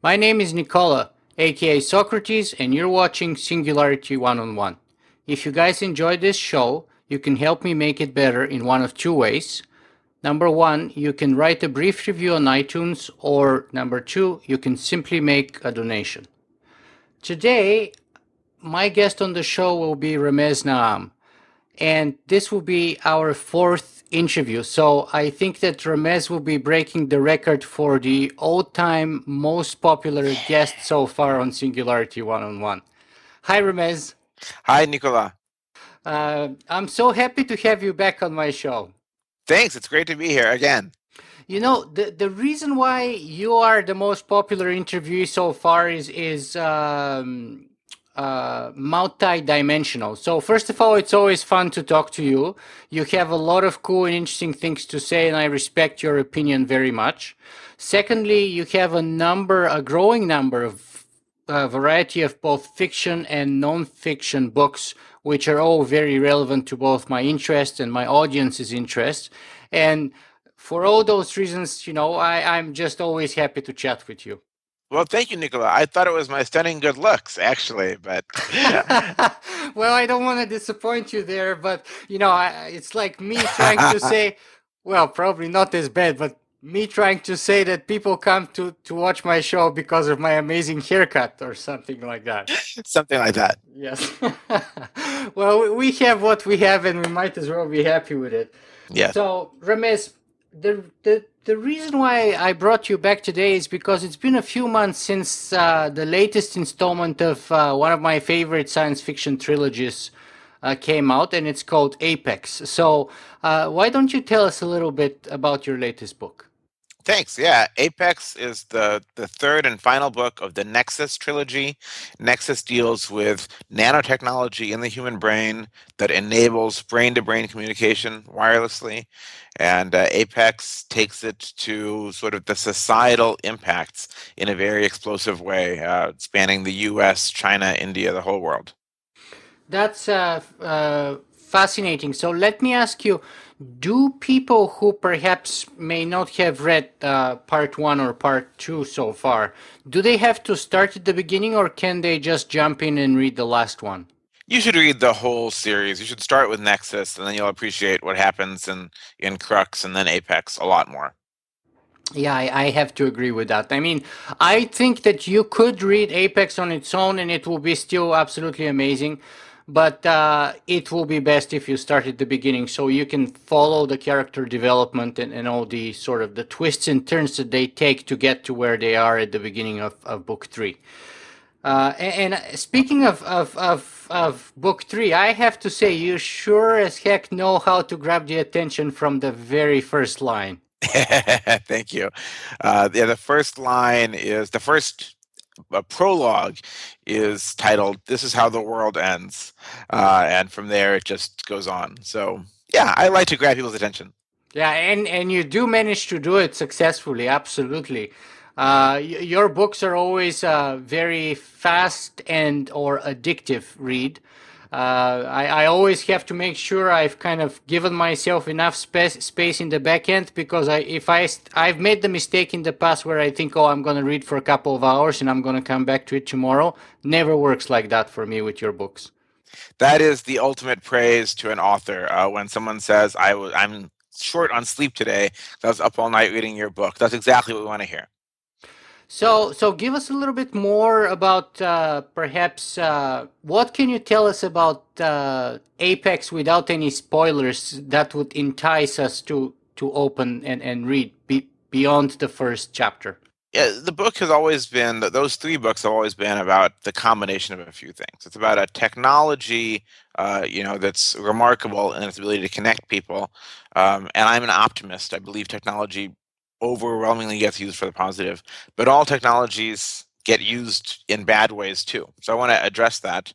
My name is Nicola, aka Socrates, and you're watching Singularity One on One. If you guys enjoyed this show, you can help me make it better in one of two ways. Number one, you can write a brief review on iTunes, or number two, you can simply make a donation. Today, my guest on the show will be Ramez Naam, and this will be our fourth interview. So I think that Ramez will be breaking the record for the all-time most popular guest so far on Singularity One-on-One. Hi, Ramez. Hi, Nicola. I'm so happy to have you back on my show. Thanks. It's great to be here again. You know, the reason why you are the most popular interviewee so far is multi-dimensional. So first of all, it's always fun to talk to you. You have a lot of cool and interesting things to say, and I respect your opinion very much. Secondly, you have a growing number of a variety of both fiction and non-fiction books, which are all very relevant to both my interest and my audience's interest. And for all those reasons, I'm just always happy to chat with you. Well, thank you, Nicola. I thought it was my stunning good looks, actually, but Well, I don't want to disappoint you there, but it's like me trying to say, well, probably not as bad, but me trying to say that people come to watch my show because of my amazing haircut or something like that. something like that. Yes. Well, we have what we have, and we might as well be happy with it. Yes. So, Ramesh, the reason why I brought you back today is because it's been a few months since the latest installment of one of my favorite science fiction trilogies came out, and it's called Apex. So, why don't you tell us a little bit about your latest book? Thanks. Yeah, Apex is the third and final book of the Nexus trilogy. Nexus deals with nanotechnology in the human brain that enables brain-to-brain communication wirelessly, and Apex takes it to sort of the societal impacts in a very explosive way, spanning the U.S., China, India, the whole world. That's fascinating. So let me ask you, do people who perhaps may not have read part one or part two so far, do they have to start at the beginning or can they just jump in and read the last one? You should read the whole series. You should start with Nexus, and then you'll appreciate what happens in Crux and then Apex a lot more. Yeah, I have to agree with that. I mean, I think that you could read Apex on its own and it will be still absolutely amazing, but it will be best if you start at the beginning so you can follow the character development and all the sort of the twists and turns that they take to get to where they are at the beginning of book three. And speaking of book three, I have to say, you sure as heck know how to grab the attention from the very first line. Thank you. Yeah, the first line is the first prologue is titled "This is how the world ends," and from there it just goes on. So yeah, I like to grab people's attention. Yeah, and you do manage to do it successfully, absolutely. Your books are always very fast and or addictive read. I always have to make sure I've kind of given myself enough space in the back end because I've made the mistake in the past where I think, oh, I'm going to read for a couple of hours and I'm going to come back to it tomorrow. Never works like that for me with your books. That is the ultimate praise to an author. When someone says, I'm short on sleep today, I was up all night reading your book." That's exactly what we want to hear. So give us a little bit more about perhaps what can you tell us about Apex without any spoilers that would entice us to open and read beyond the first chapter? Yeah, the book has always been those three books have always been about the combination of a few things. It's about a technology, that's remarkable in its ability to connect people. And I'm an optimist. I believe technology overwhelmingly gets used for the positive, but all technologies get used in bad ways too. So I want to address that.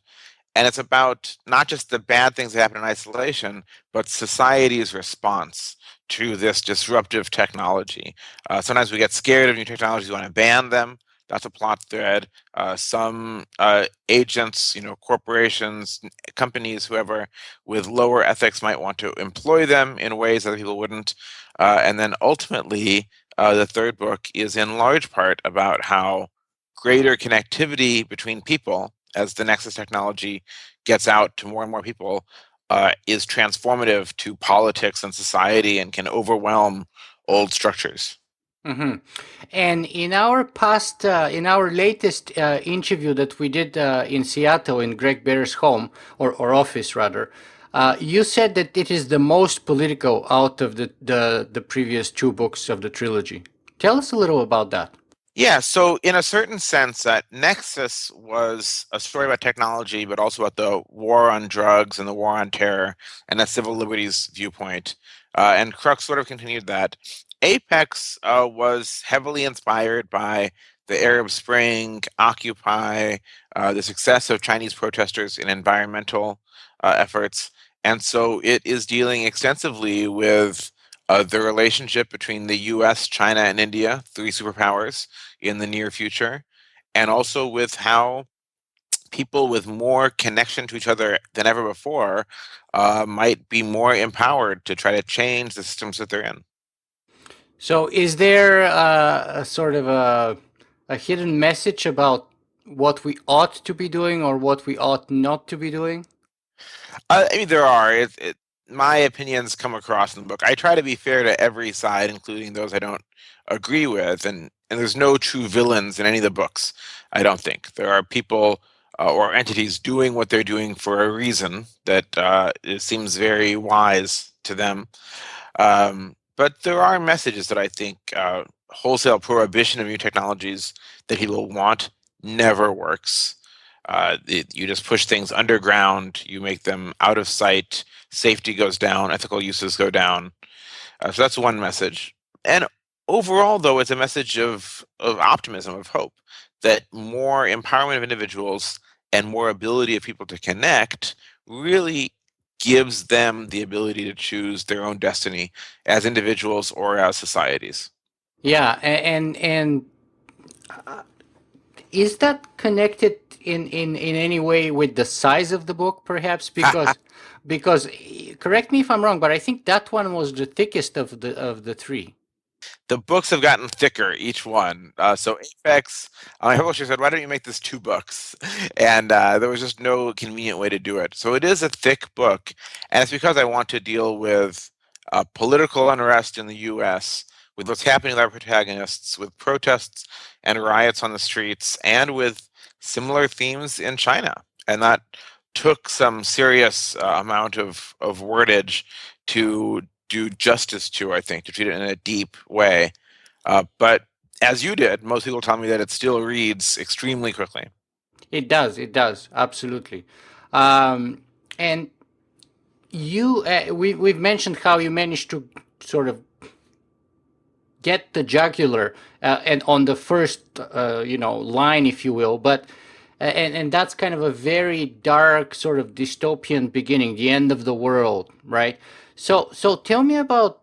And it's about not just the bad things that happen in isolation, but society's response to this disruptive technology. Sometimes we get scared of new technologies, we want to ban them. That's a plot thread. Some agents, corporations, companies, whoever, with lower ethics might want to employ them in ways other people wouldn't. And then ultimately, the third book is in large part about how greater connectivity between people as the Nexus technology gets out to more and more people is transformative to politics and society and can overwhelm old structures. Hmm. And in our latest interview that we did in Seattle in Greg Bear's home or office rather, you said that it is the most political out of the previous two books of the trilogy. Tell us a little about that. Yeah, so in a certain sense, that Nexus was a story about technology, but also about the war on drugs and the war on terror and a civil liberties viewpoint. And Crux sort of continued that. Apex was heavily inspired by the Arab Spring, Occupy, the success of Chinese protesters in environmental efforts. And so it is dealing extensively with the relationship between the US, China, and India, three superpowers in the near future, and also with how people with more connection to each other than ever before might be more empowered to try to change the systems that they're in. So, is there a sort of a hidden message about what we ought to be doing or what we ought not to be doing? I mean, there are. My opinions come across in the book. I try to be fair to every side, including those I don't agree with, and there's no true villains in any of the books. I don't think there are people or entities doing what they're doing for a reason that it seems very wise to them. But there are messages that I think wholesale prohibition of new technologies that people want never works. You just push things underground, you make them out of sight, safety goes down, ethical uses go down. So that's one message. And overall, though, it's a message of optimism, of hope, that more empowerment of individuals and more ability of people to connect really gives them the ability to choose their own destiny as individuals or as societies. Yeah, and is that connected in any way with the size of the book, perhaps? Because correct me if I'm wrong, but I think that one was the thickest of the three. The books have gotten thicker, each one. So Apex, my publisher said, "Why don't you make this two books?" And there was just no convenient way to do it. So it is a thick book, and it's because I want to deal with political unrest in the U.S., with what's happening with our protagonists, with protests and riots on the streets, and with similar themes in China. And that took some serious amount of wordage to do justice to, I think, to treat it in a deep way. But as you did, most people tell me that it still reads extremely quickly. It does, absolutely. And we've mentioned how you managed to sort of get the jugular and on the first line, if you will, but and that's kind of a very dark sort of dystopian beginning, the end of the world, right? So tell me about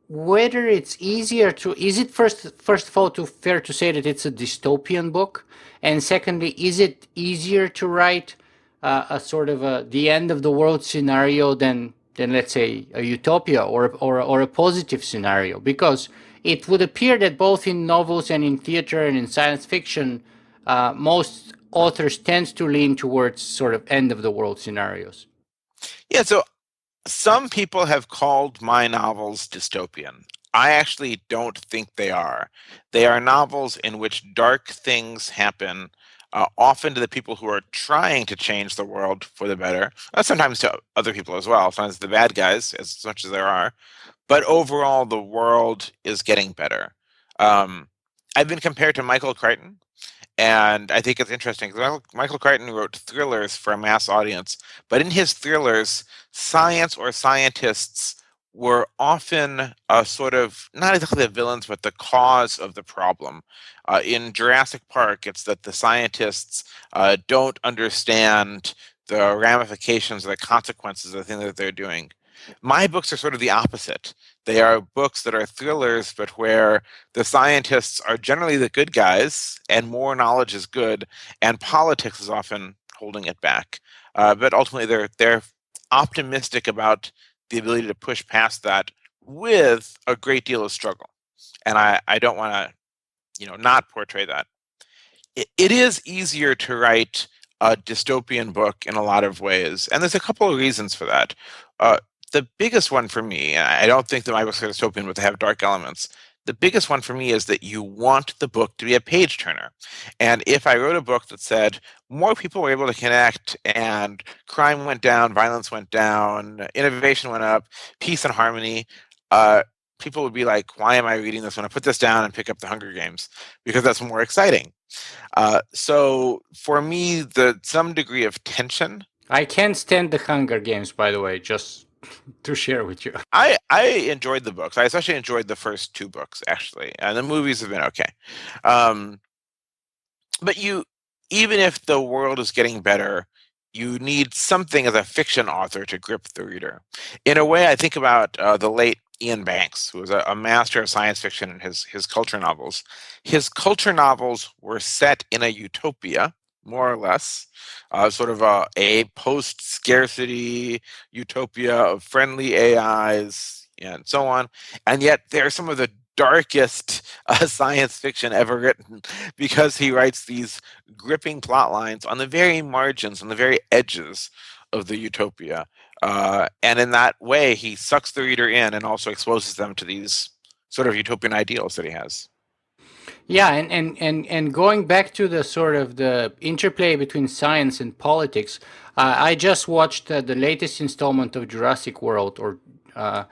whether it's easier to is it first of all to fair to say that it's a dystopian book, and secondly, is it easier to write a sort of the end of the world scenario than let's say a utopia or a positive scenario, because it would appear that both in novels and in theater and in science fiction, most authors tend to lean towards sort of end of the world scenarios. Yeah, so some people have called my novels dystopian. I actually don't think they are. They are novels in which dark things happen, often to the people who are trying to change the world for the better, sometimes to other people as well, sometimes the bad guys, as much as there are. But overall, the world is getting better. Um, I've been compared to Michael Crichton, and I think it's interesting because Michael Crichton wrote thrillers for a mass audience, but in his thrillers, science or scientists were often sort of not exactly the villains, but the cause of the problem. In Jurassic Park, it's that the scientists don't understand the ramifications or the consequences of the thing that they're doing. My books are sort of the opposite. They are books that are thrillers, but where the scientists are generally the good guys, and more knowledge is good, and politics is often holding it back. But ultimately, they're optimistic about the ability to push past that with a great deal of struggle. And I don't want to not portray that. it is easier to write a dystopian book in a lot of ways, and there's a couple of reasons for that. Uh, the biggest one for me, and I don't think that my books are dystopian, but they have dark elements. The biggest one for me is that you want the book to be a page turner. And if I wrote a book that said more people were able to connect and crime went down, violence went down, innovation went up, peace and harmony, uh, people would be like, why am I reading this? When I put this down and pick up the Hunger Games, because that's more exciting. So for me, the some degree of tension. I can't stand the Hunger Games, by the way, just to share with you. I enjoyed the books. I especially enjoyed the first two books, actually, and the movies have been okay. Um, but even if the world is getting better, you need something as a fiction author to grip the reader. In a way, I think about the late Ian Banks, who was a master of science fiction in his culture novels. His culture novels were set in a utopia, more or less, sort of a post-scarcity utopia of friendly AIs and so on. And yet, they're some of the darkest science fiction ever written because he writes these gripping plot lines on the very margins, on the very edges of the utopia. And in that way, he sucks the reader in and also exposes them to these sort of utopian ideals that he has. Yeah, and going back to the sort of the interplay between science and politics, I just watched the latest installment of Jurassic World, or uh,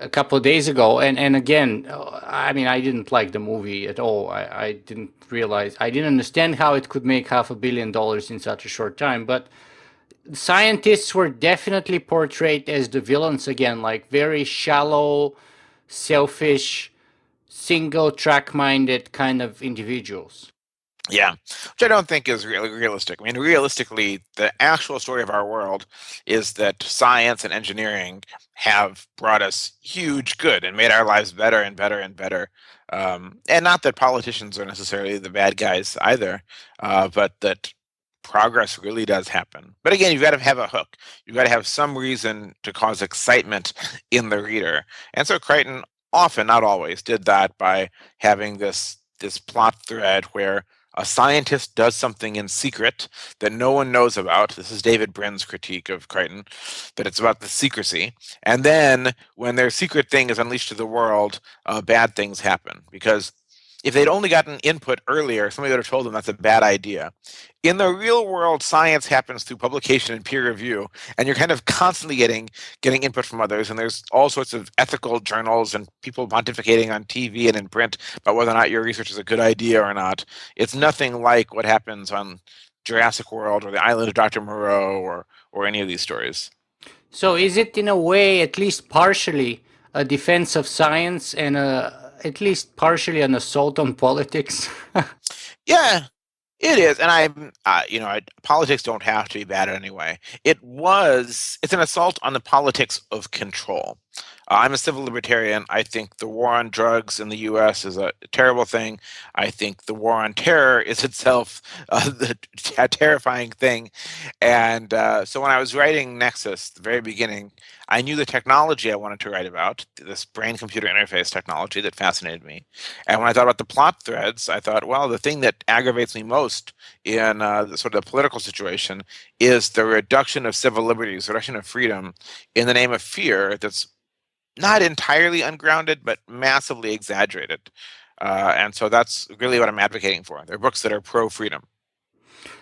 a couple of days ago, and again, I mean, I didn't like the movie at all. I didn't realize, I didn't understand how it could make $500 million in such a short time. But scientists were definitely portrayed as the villains again, like very shallow, selfish, single track minded kind of individuals. Yeah, which I don't think is really realistic. I mean, realistically, the actual story of our world is that science and engineering have brought us huge good and made our lives better and better and better. And not that politicians are necessarily the bad guys either, but that progress really does happen. But again, you've got to have a hook. You've got to have some reason to cause excitement in the reader. And so Crichton often, not always, did that by having this plot thread where a scientist does something in secret that no one knows about. This is David Brin's critique of Crichton, that it's about the secrecy. And then when their secret thing is unleashed to the world, bad things happen. Because if they'd only gotten input earlier, somebody would have told them that's a bad idea. In the real world, science happens through publication and peer review, and you're kind of constantly getting input from others. And there's all sorts of ethical journals and people pontificating on TV and in print about whether or not your research is a good idea or not. It's nothing like what happens on Jurassic World or the Island of Dr. Moreau or any of these stories. So is it in a way, at least partially, a defense of science and at least partially an assault on politics? Yeah, it is, and politics don't have to be bad anyway. It's an assault on the politics of control. I'm a civil libertarian. I think the war on drugs in the U.S. is a terrible thing. I think the war on terror is itself a terrifying thing. And so when I was writing Nexus, the very beginning, I knew the technology I wanted to write about, this brain-computer interface technology that fascinated me. And when I thought about the plot threads, I thought, well, the thing that aggravates me most in the sort of political situation is the reduction of civil liberties, the reduction of freedom in the name of fear that's not entirely ungrounded, but massively exaggerated. And so that's really what I'm advocating for. They're books that are pro-freedom.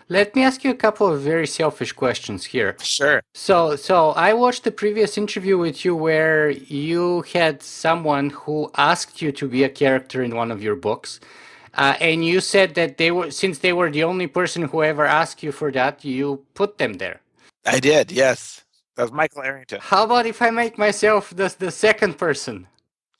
Let me ask you a couple of very selfish questions here. Sure. So I watched the previous interview with you where you had someone who asked you to be a character in one of your books. And you said that since they were the only person who ever asked you for that, you put them there. I did, yes. That was Michael Arrington. How about if I make myself the second person?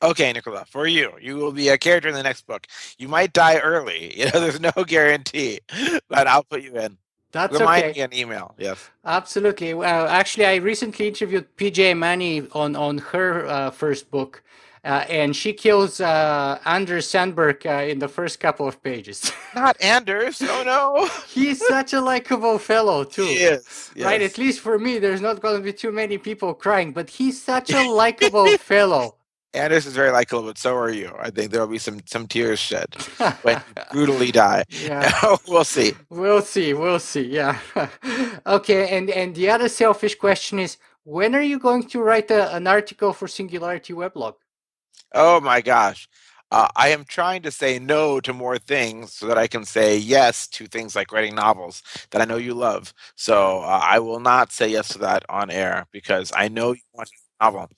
Okay, Nicola, for you, you will be a character in the next book. You might die early. There's no guarantee, but I'll put you in. That's Remind okay. me an email. Yes. Absolutely. Actually, I recently interviewed PJ Manny on her first book, and she kills Anders Sandberg in the first couple of pages. Not Anders. Oh no. He's such a likable fellow too, He is. right? At Yes. least for me, there's not going to be too many people crying, but he's such a likable fellow. Anders is very likable, but so are you. I think there will be some tears shed when you brutally die. Yeah. We'll see. We'll see. We'll see. Yeah. Okay. And the other selfish question is, when are you going to write an article for Singularity Weblog? Oh my gosh. I am trying to say no to more things so that I can say yes to things like writing novels that I know you love. So I will not say yes to that on air because I know you want a novel.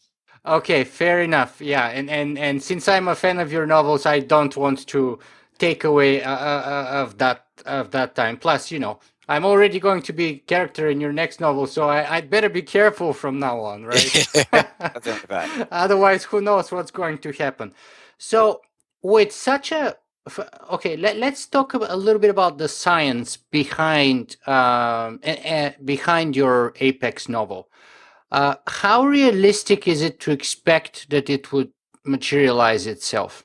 Okay, fair enough. Yeah, and since I'm a fan of your novels, I don't want to take away of that time. Plus, I'm already going to be character in your next novel, so I'd better be careful from now on, right? Something like that. Otherwise, who knows what's going to happen? So, with such a okay, let's talk a little bit about the science behind your Apex novel. How realistic is it to expect that it would materialize itself?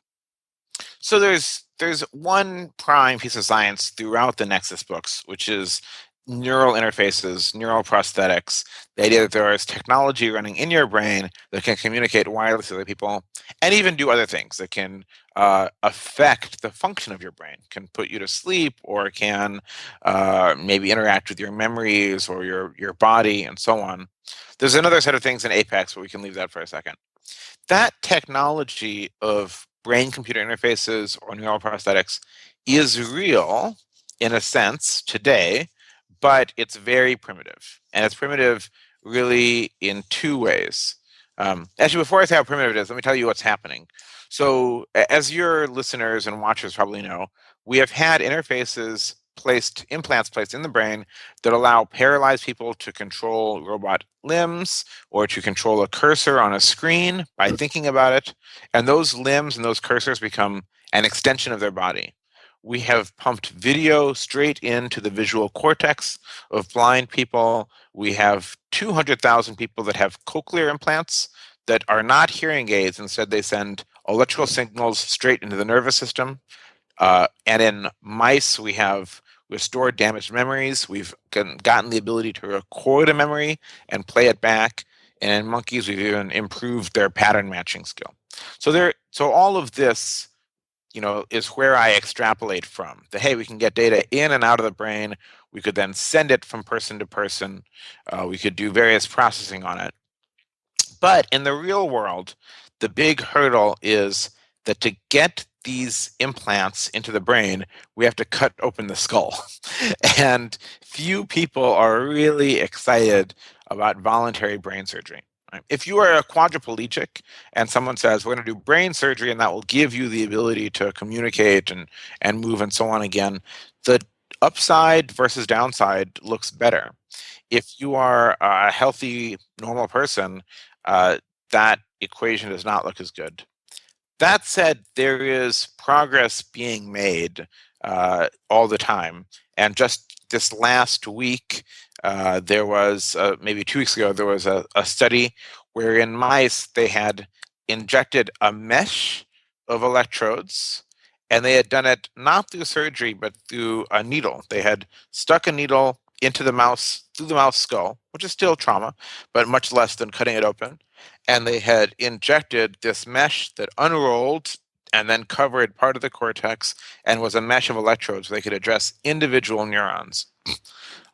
So there's one prime piece of science throughout the Nexus books, which is neural interfaces, neural prosthetics, the idea that there is technology running in your brain that can communicate wirelessly with other people and even do other things that can affect the function of your brain, can put you to sleep or can maybe interact with your memories or your body and so on. There's another set of things in Apex, but we can leave that for a second. That technology of brain computer interfaces or neural prosthetics is real in a sense today, but it's very primitive. And it's primitive really in two ways. Actually, before I say how primitive it is, let me tell you what's happening. So, as your listeners and watchers probably know, we have had implants placed in the brain that allow paralyzed people to control robot limbs or to control a cursor on a screen by thinking about it. And those limbs and those cursors become an extension of their body. We have pumped video straight into the visual cortex of blind people. We have 200,000 people that have cochlear implants that are not hearing aids. Instead, they send electrical signals straight into the nervous system. And in mice, we have restored damaged memories. We've gotten the ability to record a memory and play it back. And in monkeys, we've even improved their pattern matching skill. So all of this, is where I extrapolate from. Hey, we can get data in and out of the brain. We could then send it from person to person. We could do various processing on it. But in the real world, the big hurdle is that to get these implants into the brain, we have to cut open the skull. And few people are really excited about voluntary brain surgery. Right? If you are a quadriplegic and someone says, we're going to do brain surgery and that will give you the ability to communicate and move and so on again, the upside versus downside looks better. If you are a healthy, normal person, uh, that equation does not look as good. That said, there is progress being made all the time. And just this last week, there was, maybe 2 weeks ago, there was a study where in mice they had injected a mesh of electrodes and they had done it not through surgery, but through a needle. They had stuck a needle into the mouse, through the mouse skull, which is still trauma, but much less than cutting it open. And they had injected this mesh that unrolled and then covered part of the cortex and was a mesh of electrodes so they could address individual neurons.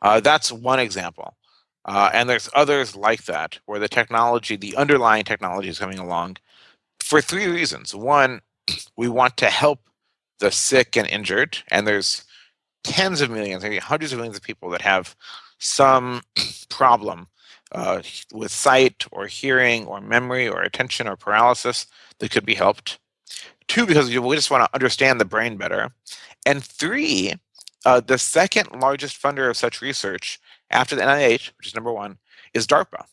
That's one example. And there's others like that where the underlying technology is coming along for three reasons. One, we want to help the sick and injured, and there's tens of millions, maybe hundreds of millions of people that have some problem with sight or hearing or memory or attention or paralysis that could be helped. Two, because we just want to understand the brain better. And three, the second largest funder of such research after the NIH, which is number one, is DARPA.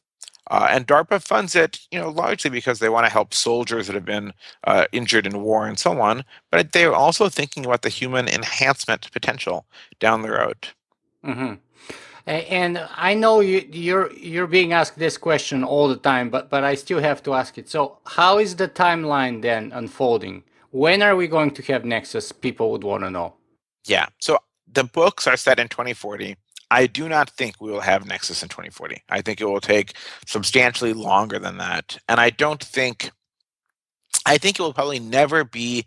And DARPA funds it, largely because they want to help soldiers that have been injured in war and so on. But they're also thinking about the human enhancement potential down the road. Hmm. And I know you're being asked this question all the time, but I still have to ask it. So, how is the timeline then unfolding? When are we going to have Nexus? People would want to know. Yeah. So the books are set in 2040. I do not think we will have Nexus in 2040. I think it will take substantially longer than that. And I don't think I think it will probably never be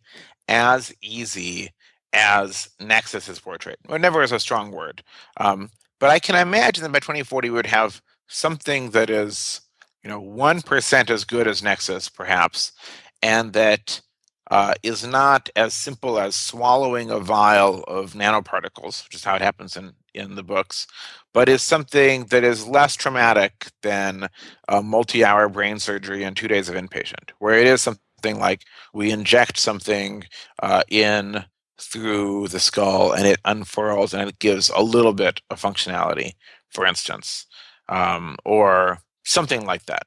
as easy as Nexus is portrayed. Or never is a strong word. Um, but I can imagine that by 2040 we would have something that is, 1% as good as Nexus, perhaps, and that is not as simple as swallowing a vial of nanoparticles, which is how it happens in the books, but is something that is less traumatic than a multi-hour brain surgery and 2 days of inpatient, where it is something like we inject something in through the skull and it unfurls and it gives a little bit of functionality, for instance, or something like that.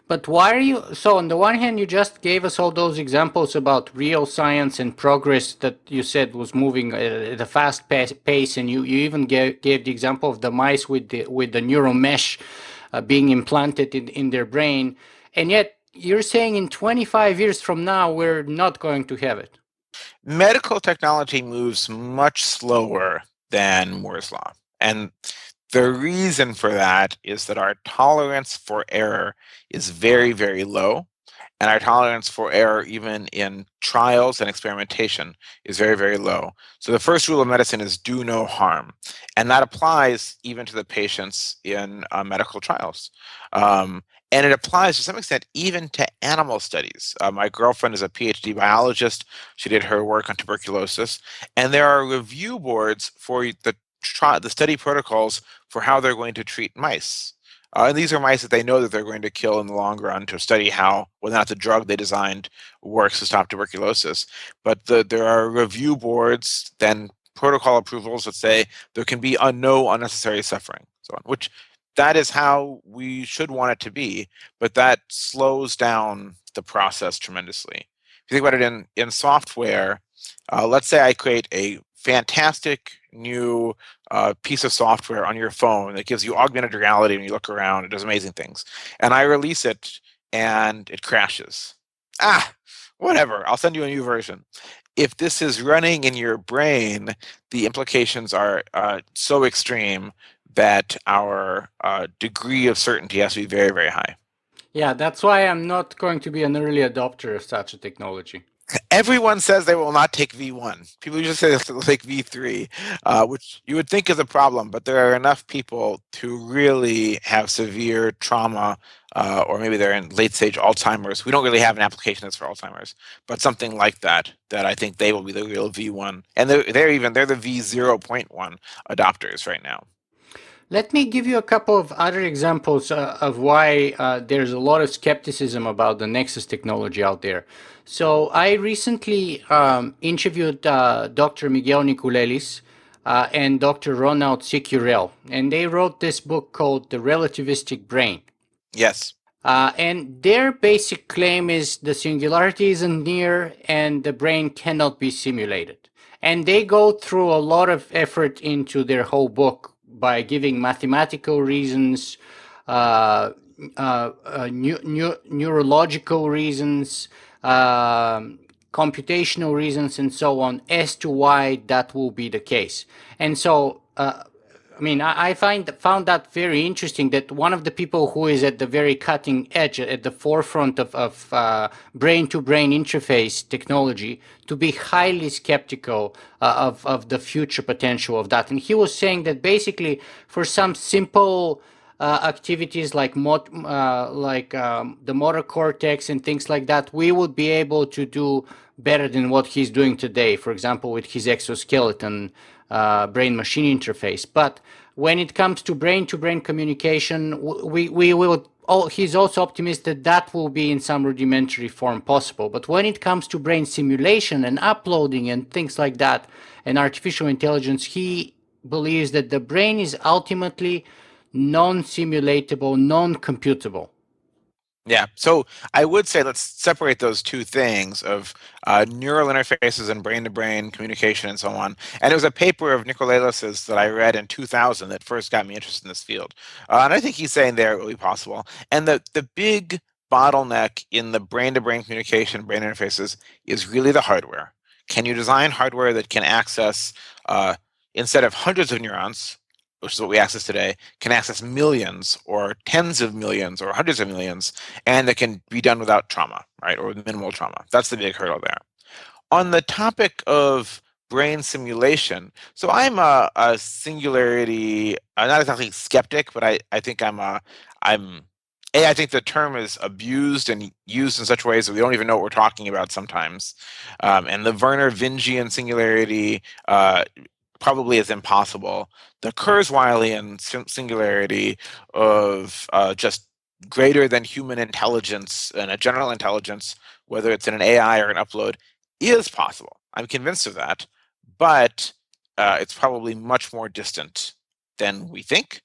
But why are you so? On the one hand, you just gave us all those examples about real science and progress that you said was moving at a fast pace, and you even gave the example of the mice with the neural mesh being implanted in their brain, and yet you're saying in 25 years from now we're not going to have it. Medical technology moves much slower than Moore's law. And the reason for that is that our tolerance for error is very, very low. And our tolerance for error, even in trials and experimentation, is very, very low. So the first rule of medicine is do no harm. And that applies even to the patients in medical trials. And it applies to some extent even to animal studies. My girlfriend is a PhD biologist. She did her work on tuberculosis. And there are review boards for the study protocols for how they're going to treat mice. And these are mice that they know that they're going to kill in the long run to study how whether or not the drug they designed works to stop tuberculosis. But there are review boards, then protocol approvals that say there can be no unnecessary suffering, so on, which that is how we should want it to be, but that slows down the process tremendously. If you think about it in software, let's say I create a fantastic new piece of software on your phone that gives you augmented reality when you look around. It does amazing things. And I release it and it crashes. Ah, whatever. I'll send you a new version. If this is running in your brain, the implications are so extreme that our degree of certainty has to be very, very high. Yeah, that's why I'm not going to be an early adopter of such a technology. Everyone says they will not take V1. People usually say they'll take V3, which you would think is a problem, but there are enough people to really have severe trauma, or maybe they're in late stage Alzheimer's. We don't really have an application that's for Alzheimer's, but something like that, that I think they will be the real V1. And they're the V0.1 adopters right now. Let me give you a couple of other examples of why there's a lot of skepticism about the Nexus technology out there. So I recently interviewed Dr. Miguel Nicolelis and Dr. Ronald Sicurel, and they wrote this book called The Relativistic Brain. Yes. And their basic claim is the singularity isn't near and the brain cannot be simulated. And they go through a lot of effort into their whole book by giving mathematical reasons, neurological reasons, computational reasons, and so on as to why that will be the case. And so I mean, I found that very interesting that one of the people who is at the very cutting edge, at the forefront of brain-to-brain interface technology, to be highly skeptical of the future potential of that. And he was saying that basically for some simple activities like the motor cortex and things like that, we would be able to do better than what he's doing today. For example, with his exoskeleton brain-machine interface. But when it comes to brain communication, we will. Oh, he's also optimistic that will be in some rudimentary form possible. But when it comes to brain simulation and uploading and things like that, and artificial intelligence, he believes that the brain is ultimately non-simulatable, non-computable. Yeah. So I would say let's separate those two things of neural interfaces and brain-to-brain communication and so on. And it was a paper of Nicolelis's that I read in 2000 that first got me interested in this field. And I think he's saying there it will be possible. And the big bottleneck in the brain-to-brain communication, brain interfaces, is really the hardware. Can you design hardware that can access, instead of hundreds of neurons, which is what we access today, can access millions or tens of millions or hundreds of millions, and that can be done without trauma, right, or with minimal trauma. That's the big hurdle there. On the topic of brain simulation, so I'm a singularity, not exactly skeptic, but I think I'm, I think the term is abused and used in such ways that we don't even know what we're talking about sometimes. And the Werner Vingian singularity probably is impossible. The Kurzweilian singularity of just greater than human intelligence and a general intelligence, whether it's in an AI or an upload, is possible. I'm convinced of that, but it's probably much more distant than we think.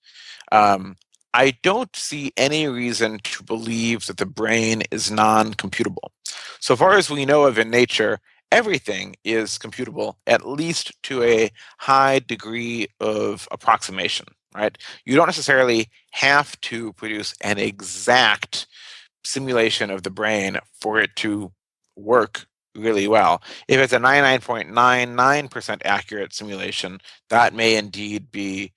Um, I don't see any reason to believe that the brain is non-computable. So far as we know of in nature, everything is computable, at least to a high degree of approximation, right? You don't necessarily have to produce an exact simulation of the brain for it to work really well. If it's a 99.99% accurate simulation, that may indeed be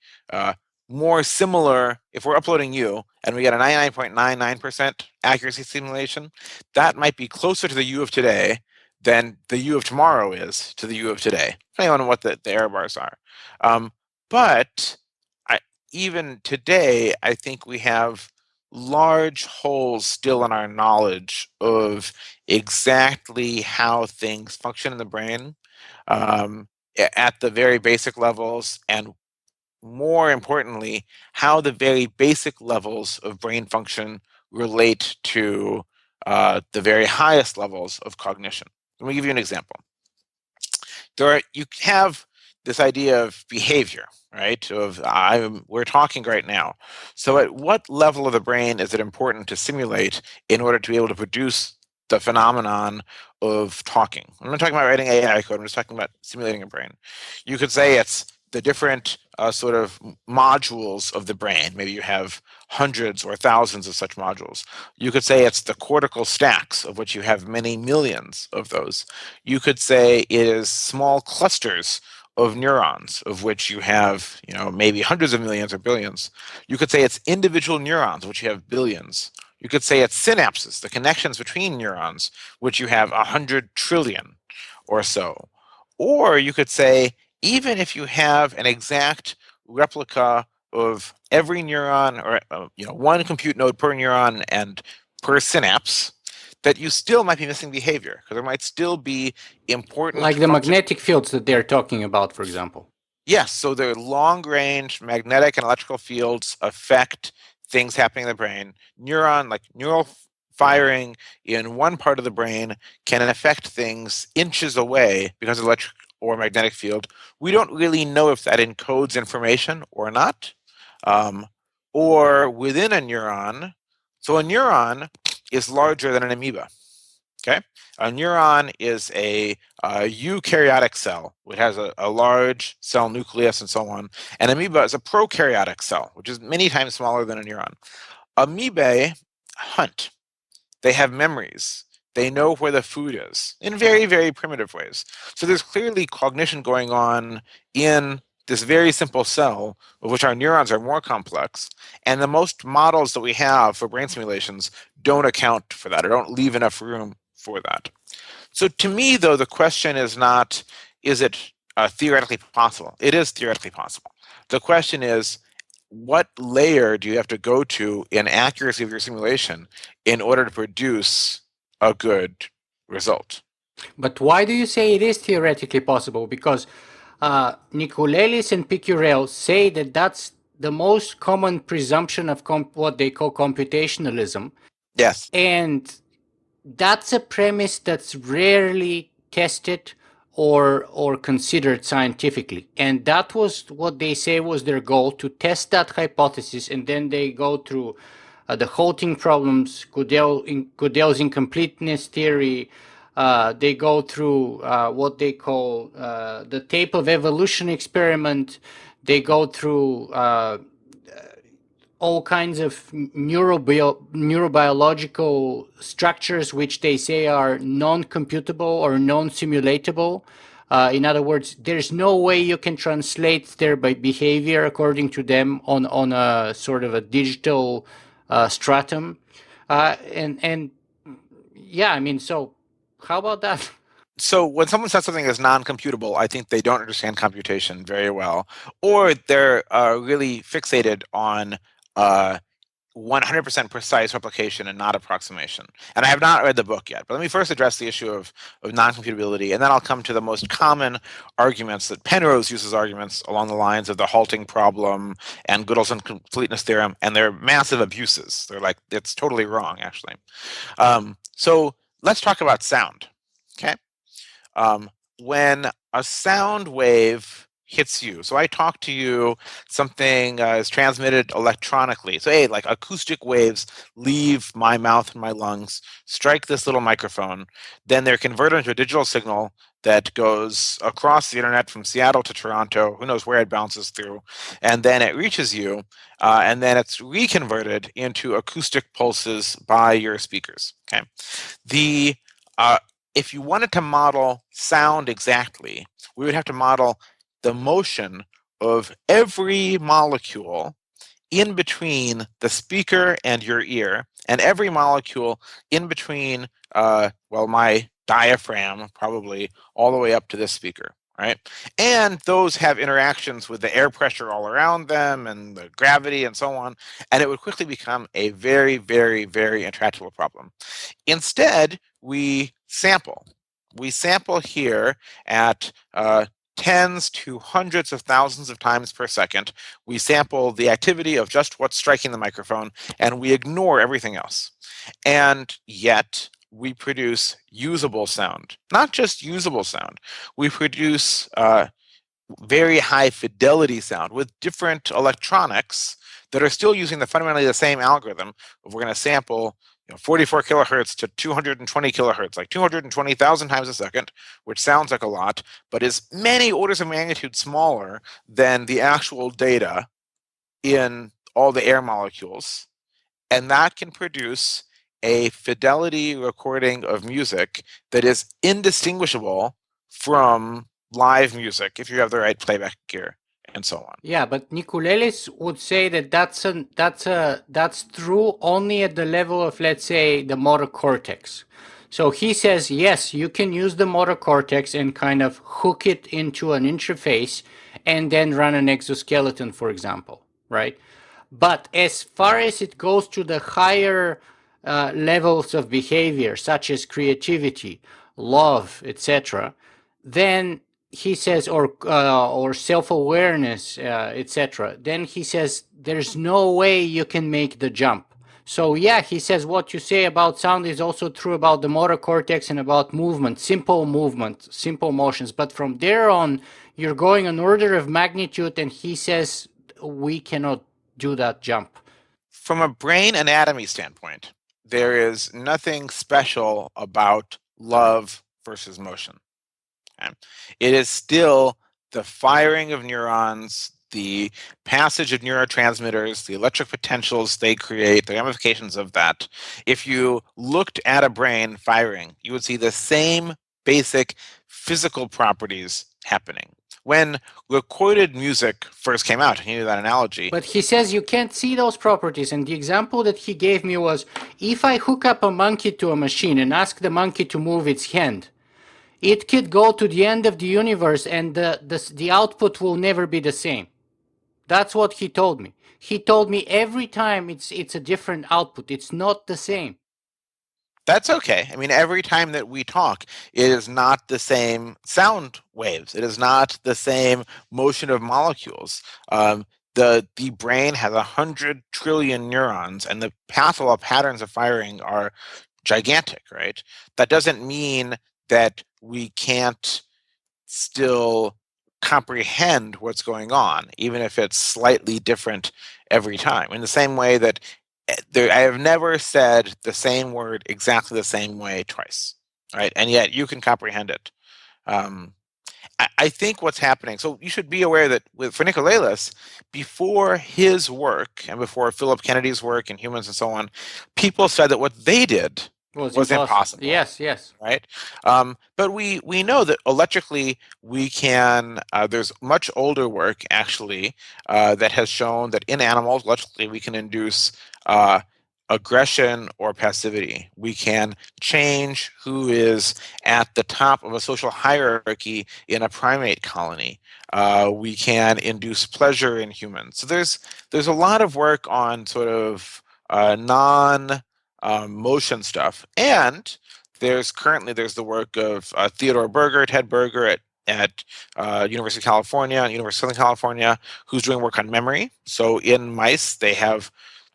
more similar. If we're uploading you and we get a 99.99% accuracy simulation, that might be closer to the you of today than the you of tomorrow is to the you of today, depending on what the error bars are. But I, even today, I think we have large holes still in our knowledge of exactly how things function in the brain at the very basic levels, and more importantly, how the very basic levels of brain function relate to the very highest levels of cognition. Let me give you an example. You have this idea of behavior, right? We're talking right now. So at what level of the brain is it important to simulate in order to be able to produce the phenomenon of talking? I'm not talking about writing AI code. I'm just talking about simulating a brain. You could say it's the different sort of modules of the brain. Maybe you have hundreds or thousands of such modules. You could say it's the cortical stacks, of which you have many millions of those. You could say it is small clusters of neurons, of which you have, maybe hundreds of millions or billions. You could say it's individual neurons, which you have billions. You could say it's synapses, the connections between neurons, which you have 100 trillion or so. Or you could say, even if you have an exact replica of every neuron, or one compute node per neuron and per synapse, that you still might be missing behavior, because there might still be important Like the function. magnetic fields that they're talking about, for example. Yes, so the long-range magnetic and electrical fields affect things happening in the brain. Neural firing in one part of the brain can affect things inches away because of electric or magnetic field. We don't really know if that encodes information or not, or within a neuron. So a neuron is larger than an amoeba. Okay, a neuron is a eukaryotic cell, which has a large cell nucleus and so on. And amoeba is a prokaryotic cell, which is many times smaller than a neuron. Amoebae hunt. They have memories. They know where the food is in very, very primitive ways. So there's clearly cognition going on in this very simple cell, of which our neurons are more complex. And the most models that we have for brain simulations don't account for that, or don't leave enough room for that. So to me, though, the question is not, is it theoretically possible? It is theoretically possible. The question is, what layer do you have to go to in accuracy of your simulation in order to produce a good result? But why do you say it is theoretically possible? Because Nicolelis and Picurel say that that's the most common presumption of what they call computationalism. Yes. And that's a premise that's rarely tested or considered scientifically. And that was what they say was their goal, to test that hypothesis. And then they go through the halting problems, Gödel's incompleteness theory. They go through what they call the tape of evolution experiment. They go through all kinds of neurobiological structures which they say are non-computable or non-simulatable. In other words, there's no way you can translate their behavior according to them on a sort of a digital stratum. And yeah, I mean, so how about that? So when someone says something is non-computable, I think they don't understand computation very well, or they're really fixated on uh, 100% precise replication and not approximation. And I have not read the book yet, but let me first address the issue of non-computability, and then I'll come to the most common arguments that Penrose uses arguments along the lines of the halting problem and Gödel's incompleteness theorem, and they're massive abuses. They're like, it's totally wrong, actually. So let's talk about sound, okay? um, when a sound wave hits you. So I talk to you, something is transmitted electronically. So, hey, like acoustic waves leave my mouth and my lungs, strike this little microphone, then they're converted into a digital signal that goes across the internet from Seattle to Toronto, who knows where it bounces through, and then it reaches you, and then it's reconverted into acoustic pulses by your speakers. Okay, the if you wanted to model sound exactly, we would have to model the motion of every molecule in between the speaker and your ear, and every molecule in between, well, my diaphragm, probably all the way up to this speaker, right? And those have interactions with the air pressure all around them and the gravity and so on, and it would quickly become a very, very, very intractable problem. Instead, we sample. We sample here at tens to hundreds of thousands of times per second. We sample the activity of just what's striking the microphone, and we ignore everything else. And yet, we produce usable sound. Not just usable sound. We produce very high fidelity sound with different electronics that are still using fundamentally the same algorithm. If we're going to sample 44 kilohertz to 220 kilohertz, like 220,000 times a second, which sounds like a lot, but is many orders of magnitude smaller than the actual data in all the air molecules. And that can produce a fidelity recording of music that is indistinguishable from live music if you have the right playback gear and so on. Yeah, but Nicolelis would say that that's true only at the level of, let's say, the motor cortex. So he says, yes, you can use the motor cortex and kind of hook it into an interface and then run an exoskeleton, for example, right? But as far as it goes to the higher levels of behavior, such as creativity, love, etc., then he says, or self-awareness, etc., then he says there's no way you can make the jump. So yeah, he says what you say about sound is also true about the motor cortex and about movement, simple motions. But from there on, you're going an order of magnitude, and he says we cannot do that jump. From a brain anatomy standpoint, there is nothing special about love versus motion. Okay? It is still the firing of neurons, the passage of neurotransmitters, the electric potentials they create, the ramifications of that. If you looked at a brain firing, you would see the same basic physical properties happening. When recorded music first came out, he knew that analogy. But he says you can't see those properties. And the example that he gave me was, if I hook up a monkey to a machine and ask the monkey to move its hand, it could go to the end of the universe and the output will never be the same. That's what he told me. He told me every time it's a different output. It's not the same. That's okay. I mean, every time that we talk, it is not the same sound waves. It is not the same motion of molecules. The brain has 100 trillion neurons, and the patterns of firing are gigantic, right? That doesn't mean that we can't still comprehend what's going on, even if it's slightly different every time. In the same way that I have never said the same word exactly the same way twice, right? And yet you can comprehend it. Um, I think what's happening. So you should be aware that for Nicolelis, before his work and before Philip Kennedy's work in humans and so on, people said that what they did Was was impossible. impossible, Yes, yes. right? But we know that electrically we can. There's much older work actually that has shown that in animals, electrically, we can induce aggression or passivity. We can change who is at the top of a social hierarchy in a primate colony. We can induce pleasure in humans. So there's a lot of work on sort of non motion stuff, and there's the work of Theodore Berger, Ted Berger at University of California, University of Southern California, who's doing work on memory. So in mice, they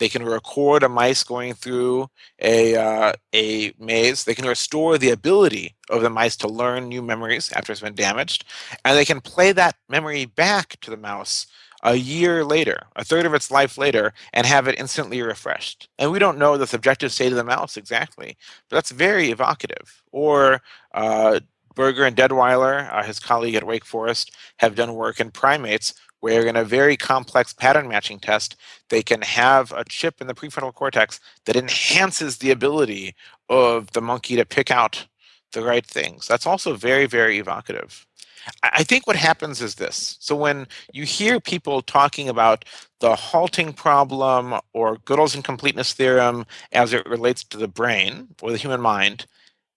can record a mice going through a maze. They can restore the ability of the mice to learn new memories after it's been damaged, and they can play that memory back to the mouse a year later, a third of its life later, and have it instantly refreshed. And we don't know the subjective state of the mouse exactly, but that's very evocative. Or uh, Berger and Deadweiler, his colleague at Wake Forest, have done work in primates where in a very complex pattern matching test, they can have a chip in the prefrontal cortex that enhances the ability of the monkey to pick out the right things. That's also very, very evocative. I think what happens is this. So when you hear people talking about the halting problem or Gödel's incompleteness theorem as it relates to the brain or the human mind,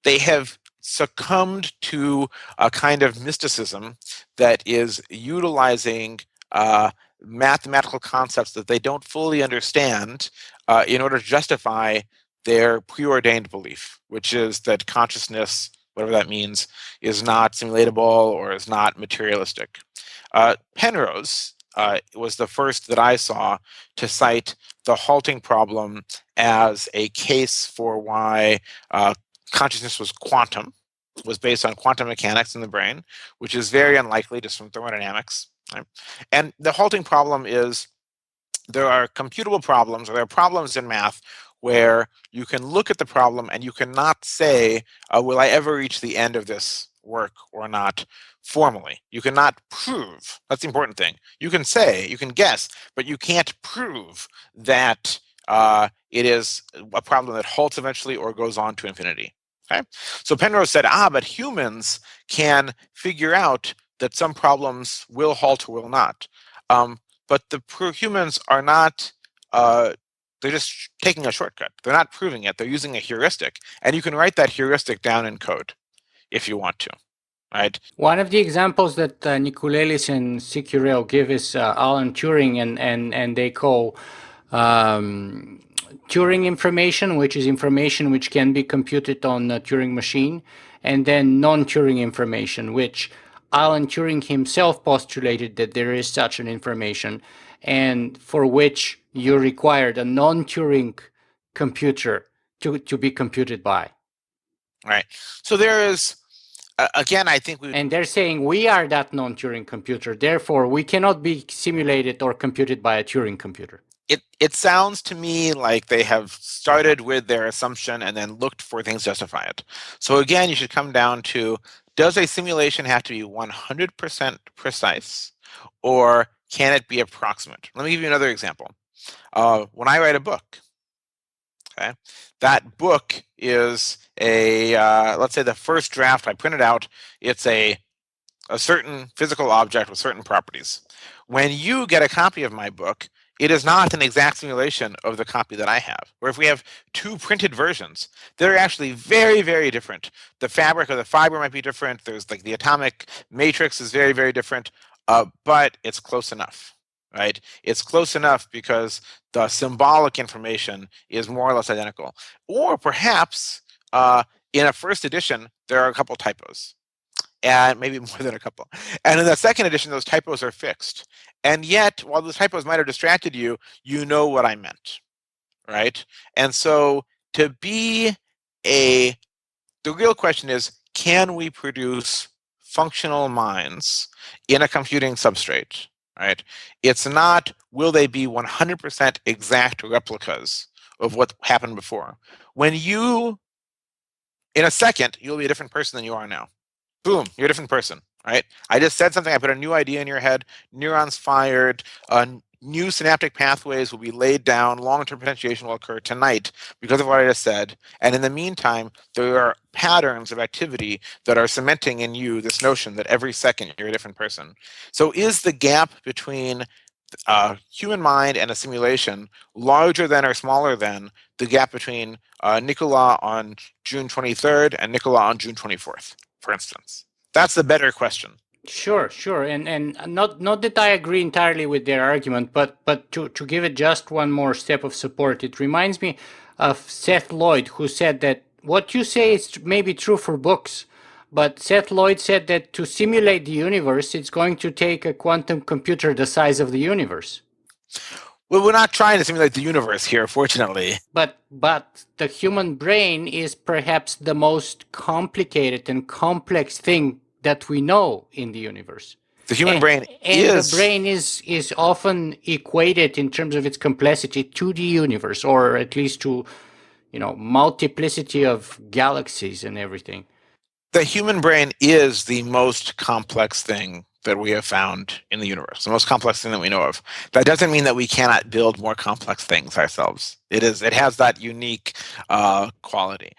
they have succumbed to a kind of mysticism that is utilizing mathematical concepts that they don't fully understand in order to justify their preordained belief, which is that consciousness, whatever that means, is not simulatable or is not materialistic. Penrose was the first that I saw to cite the halting problem as a case for why consciousness was based on quantum mechanics in the brain, which is very unlikely just from thermodynamics. Right? And the halting problem is there are computable problems, or there are problems in math where you can look at the problem and you cannot say, will I ever reach the end of this work or not formally? You cannot prove. That's the important thing. You can say, you can guess, but you can't prove that it is a problem that halts eventually or goes on to infinity. Okay? So Penrose said, but humans can figure out that some problems will halt or will not. But the humans are not, they're just taking a shortcut. They're not proving it. They're using a heuristic. And you can write that heuristic down in code if you want to, right? One of the examples that Nicolelis and Sicurel give is Alan Turing, and they call um, Turing information, which is information which can be computed on a Turing machine, and then non-Turing information, which Alan Turing himself postulated that there is such an information, and for which you required a non-Turing computer to be computed by. Right. So there is, again, I think we. And they're saying we are that non-Turing computer, therefore we cannot be simulated or computed by a Turing computer. It sounds to me like they have started with their assumption and then looked for things to justify it. So again, you should come down to, does a simulation have to be 100% precise, or can it be approximate? Let me give you another example. When I write a book, okay, that book is let's say the first draft I printed out, it's a certain physical object with certain properties. When you get a copy of my book, it is not an exact simulation of the copy that I have. Or if we have two printed versions, they're actually very, very different. The fabric or the fiber might be different. There's like the atomic matrix is very, very different, but it's close enough, right? It's close enough because the symbolic information is more or less identical. Or perhaps in a first edition, there are a couple typos, and maybe more than a couple. And in the second edition, those typos are fixed. And yet, while those typos might have distracted you, you know what I meant, right? And so to be the real question is, can we produce functional minds in a computing substrate, right? It's not, will they be 100% exact replicas of what happened before? When you, in a second, you'll be a different person than you are now. Boom, you're a different person, right? I just said something, I put a new idea in your head, neurons fired, new synaptic pathways will be laid down, long-term potentiation will occur tonight because of what I just said. And in the meantime, there are patterns of activity that are cementing in you this notion that every second you're a different person. So is the gap between a human mind and a simulation larger than or smaller than the gap between Nicola on June 23rd and Nicola on June 24th, for instance? That's the better question. Sure, sure, and not that I agree entirely with their argument, but to give it just one more step of support, it reminds me of Seth Lloyd, who said that what you say is maybe true for books, but Seth Lloyd said that to simulate the universe, it's going to take a quantum computer the size of the universe. Well, we're not trying to simulate the universe here, fortunately. But the human brain is perhaps the most complicated and complex thing that we know in the universe. The human brain And the is brain is often equated in terms of its complexity to the universe, or at least to, multiplicity of galaxies and everything. the human brain is the most complex thing that we have found in the universe, the most complex thing that we know of. That doesn't mean that we cannot build more complex things ourselves. It has that unique quality.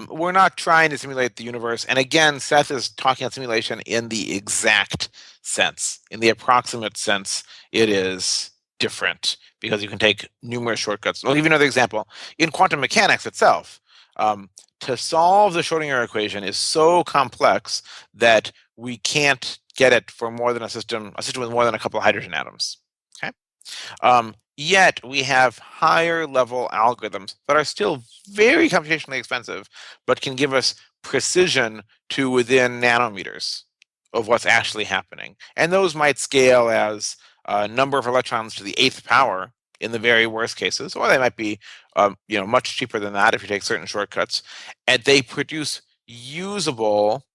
We're not trying to simulate the universe. And again, Seth is talking about simulation in the exact sense. In the approximate sense, it is different because you can take numerous shortcuts. I'll give you another example. In quantum mechanics itself, to solve the Schrodinger equation is so complex that we can't get it for more than a system with more than a couple of hydrogen atoms. Okay. Yet we have higher level algorithms that are still very computationally expensive, but can give us precision to within nanometers of what's actually happening. And those might scale as a number of electrons to the 8th power in the very worst cases, or they might be much cheaper than that if you take certain shortcuts. And they produce usable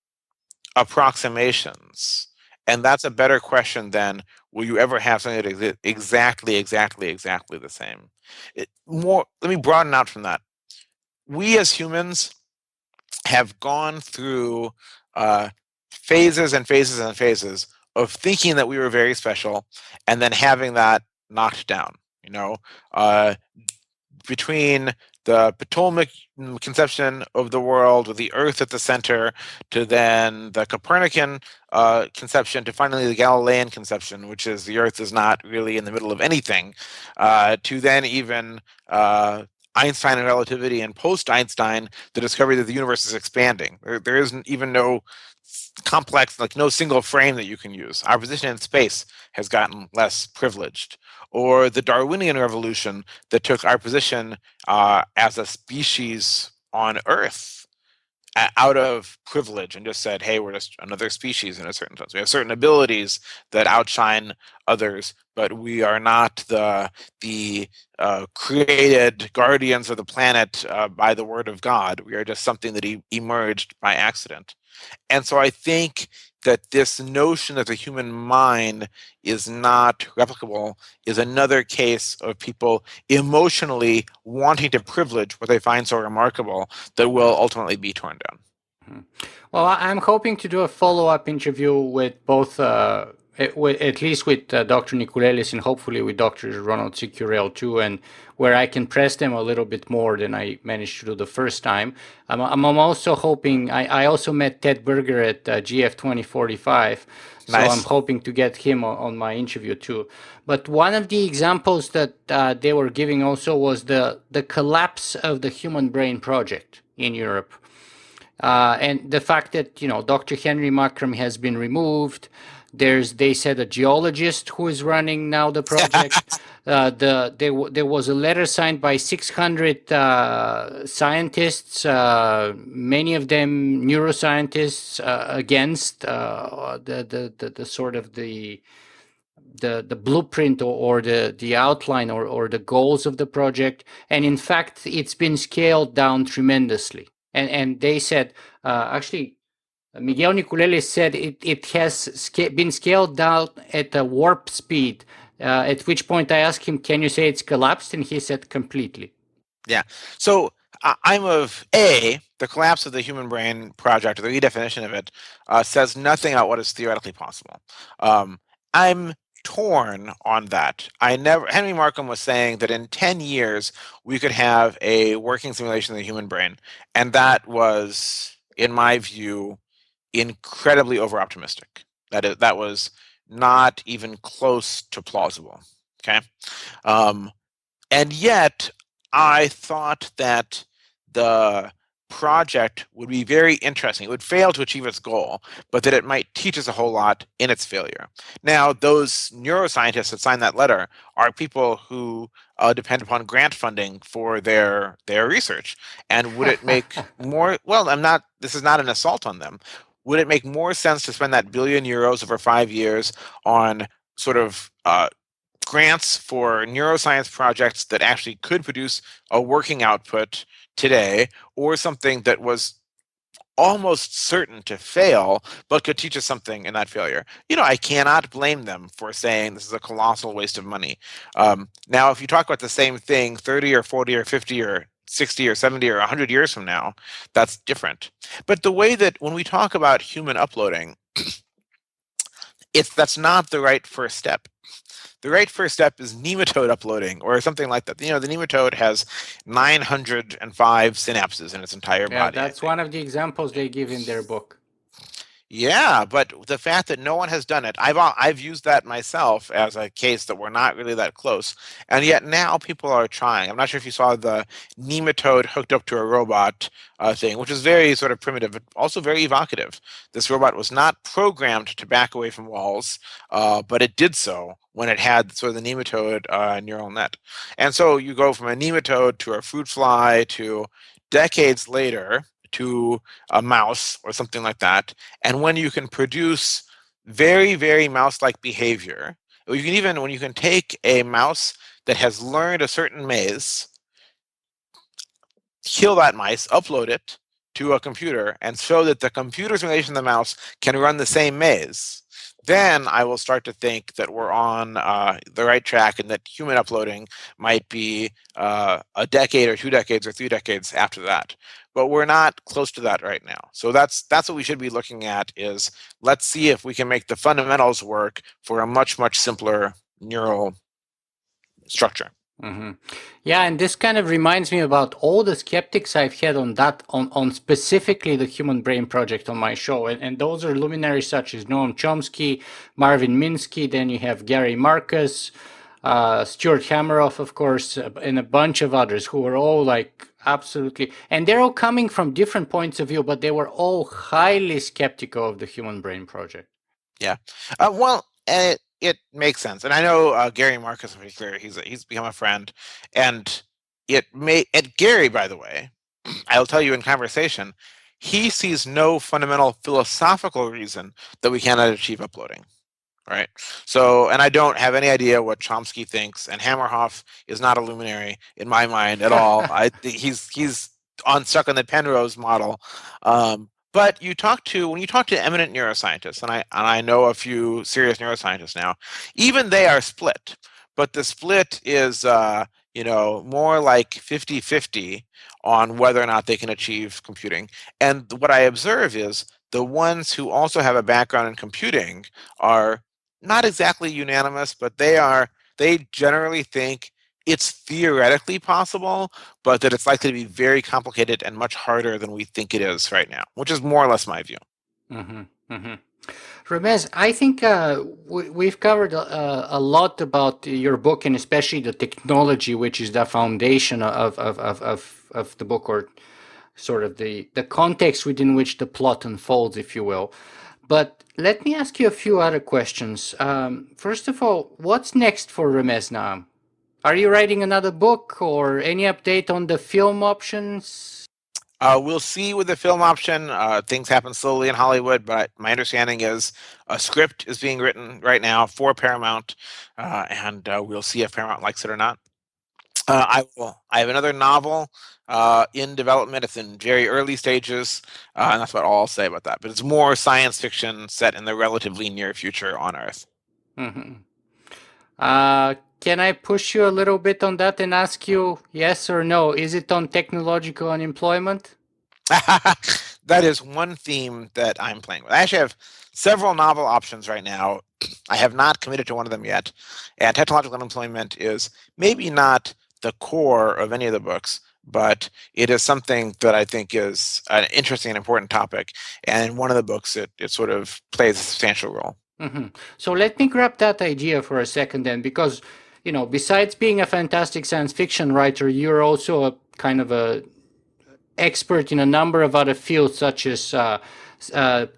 approximations. And that's a better question than will you ever have something that is exactly the same. Let me broaden out from that. We as humans have gone through phases and phases and phases of thinking that we were very special and then having that knocked down. Between the Ptolemaic conception of the world with the Earth at the center, to then the Copernican conception, to finally the Galilean conception, which is the Earth is not really in the middle of anything, to then even Einstein and relativity, and post-Einstein, the discovery that the universe is expanding. There isn't even no complex, like no single frame that you can use. Our position in space has gotten less privileged. Or the Darwinian revolution that took our position as a species on Earth out of privilege and just said, hey, we're just another species in a certain sense. We have certain abilities that outshine others, but we are not the created guardians of the planet by the word of God. We are just something that emerged by accident. And so I think that this notion that the human mind is not replicable is another case of people emotionally wanting to privilege what they find so remarkable that will ultimately be torn down. Well, I'm hoping to do a follow-up interview with both, at least with Dr. Nicolelis and hopefully with Dr. Ronald Sicurel too, and where I can press them a little bit more than I managed to do the first time. I'm also hoping, I also met Ted Berger at GF 2045, so I'm Nice. hoping to get him on my interview too. But one of the examples that they were giving also was the collapse of the Human Brain Project in Europe. And the fact that Dr. Henry Markram has been removed. They said a geologist who is running now the project. There was a letter signed by 600 scientists, many of them neuroscientists, against the sort of the blueprint or the outline or the goals of the project. And in fact, it's been scaled down tremendously. And they said, actually, Miguel Nicoleles said it has been scaled down at a warp speed, at which point I asked him, can you say it's collapsed? And he said, completely. Yeah. So I'm of the collapse of the human brain project, or the redefinition of it, says nothing about what is theoretically possible. I'm torn on that. I never Henry Markham was saying that in 10 years we could have a working simulation of the human brain, and that was, in my view, incredibly over optimistic. That was not even close to plausible. Okay. Um, and yet, I thought that the project would be very interesting. It would fail to achieve its goal, but that it might teach us a whole lot in its failure. Now, those neuroscientists that signed that letter are people who depend upon grant funding for their research. And would it make more? Well, I'm not. This is not an assault on them. Would it make more sense to spend that billion euros over 5 years on sort of grants for neuroscience projects that actually could produce a working output today, or something that was almost certain to fail, but could teach us something in that failure? I cannot blame them for saying this is a colossal waste of money. Now, if you talk about the same thing 30 or 40 or 50 or 60 or 70 or 100 years from now, that's different. But the way that when we talk about human uploading, that's not the right first step. The right first step is nematode uploading or something like that. The nematode has 905 synapses in its entire Yeah, body, I that's think. one of the examples they give in their book. Yeah, but the fact that no one has done it, I've used that myself as a case that we're not really that close, and yet now people are trying. I'm not sure if you saw the nematode hooked up to a robot thing, which is very sort of primitive, but also very evocative. This robot was not programmed to back away from walls, but it did so when it had sort of the nematode neural net. And so you go from a nematode to a fruit fly to decades later to a mouse or something like that. And when you can produce very, very mouse-like behavior, or when you can take a mouse that has learned a certain maze, kill that mice, upload it to a computer, and show that the computer's relation to the mouse can run the same maze, then I will start to think that we're on the right track, and that human uploading might be a decade or 2 decades or 3 decades after that. But we're not close to that right now. So that's what we should be looking at, is let's see if we can make the fundamentals work for a much, much simpler neural structure. Hmm. Yeah, and this kind of reminds me about all the skeptics I've had on that, on specifically the Human Brain Project on my show. And those are luminaries such as Noam Chomsky, Marvin Minsky, then you have Gary Marcus, Stuart Hameroff, of course, and a bunch of others who were all like absolutely, and they're all coming from different points of view, but they were all highly skeptical of the Human Brain Project. Yeah. Well, it makes sense, and I know Gary Marcus in particular. He's become a friend, and Gary, by the way, I'll tell you in conversation, he sees no fundamental philosophical reason that we cannot achieve uploading. Right. So, and I don't have any idea what Chomsky thinks, and Hammerhoff is not a luminary in my mind at all. He's stuck on the Penrose model. But when you talk to eminent neuroscientists, and I know a few serious neuroscientists now, even they are split. But the split is more like 50-50 on whether or not they can achieve computing. And what I observe is the ones who also have a background in computing are not exactly unanimous, but they generally think it's theoretically possible, but that it's likely to be very complicated and much harder than we think it is right now, which is more or less my view. Mm-hmm. Mm-hmm. Ramez, I think we've covered a lot about your book, and especially the technology, which is the foundation of the book, or sort of the context within which the plot unfolds, if you will. But let me ask you a few other questions. First of all, what's next for Ramez Naam? Are you writing another book, or any update on the film options? We'll see with the film option. Things happen slowly in Hollywood, but my understanding is a script is being written right now for Paramount, and we'll see if Paramount likes it or not. I have another novel in development. It's in very early stages, and that's about all I'll say about that. But it's more science fiction set in the relatively near future on Earth. Mm-hmm. Can I push you a little bit on that and ask you yes or no? Is it on technological unemployment? that is one theme that I'm playing with. I actually have several novel options right now. I have not committed to one of them yet. And technological unemployment is maybe not the core of any of the books, but it is something that I think is an interesting and important topic. And in one of the books, it sort of plays a substantial role. Hmm. So let me grab that idea for a second then, because, besides being a fantastic science fiction writer, you're also a kind of a expert in a number of other fields, such as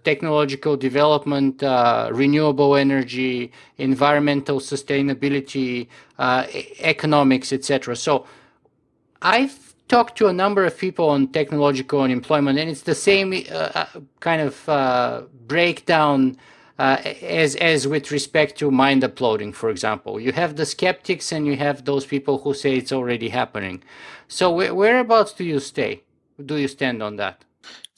technological development, renewable energy, environmental sustainability, economics, etc. So I've talked to a number of people on technological unemployment, and it's the same kind of breakdown as with respect to mind uploading, for example. You have the skeptics, and you have those people who say it's already happening. So whereabouts do you stay? Do you stand on that?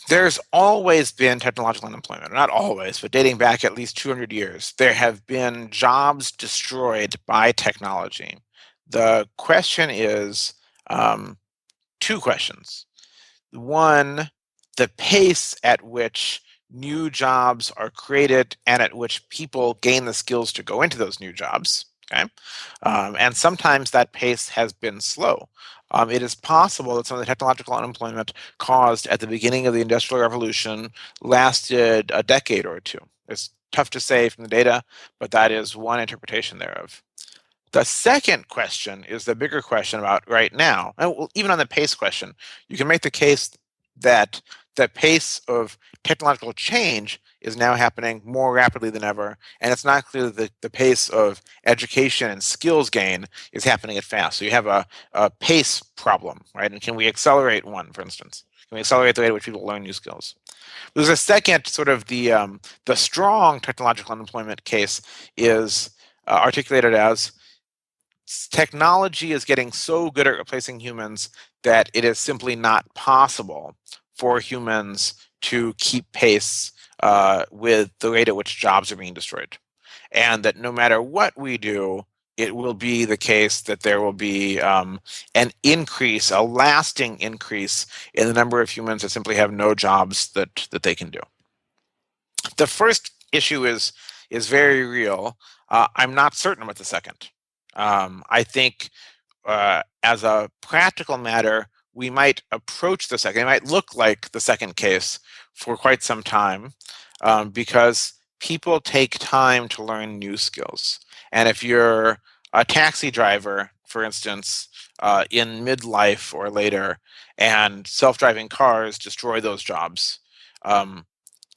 There's always been technological unemployment. Not always, but dating back at least 200 years, there have been jobs destroyed by technology. The question is two questions. One, the pace at which new jobs are created and at which people gain the skills to go into those new jobs. Okay. And sometimes that pace has been slow. It is possible that some of the technological unemployment caused at the beginning of the Industrial Revolution lasted a decade or two. It's tough to say from the data, but that is one interpretation thereof. The second question is the bigger question about right now. And even on the pace question, you can make the case that the pace of technological change is now happening more rapidly than ever. And it's not clear that the pace of education and skills gain is happening at fast. So you have a pace problem, right? And can we accelerate one, for instance? Can we accelerate the rate at which people learn new skills? There's a second sort of the strong technological unemployment case is articulated as technology is getting so good at replacing humans that it is simply not possible for humans to keep pace with the rate at which jobs are being destroyed. And that no matter what we do, it will be the case that there will be an increase, a lasting increase in the number of humans that simply have no jobs that they can do. The first issue is very real. I'm not certain about the second. I think as a practical matter, we might approach the second. It might look like the second case for quite some time because people take time to learn new skills. And if you're a taxi driver, for instance, in midlife or later, and self-driving cars destroy those jobs,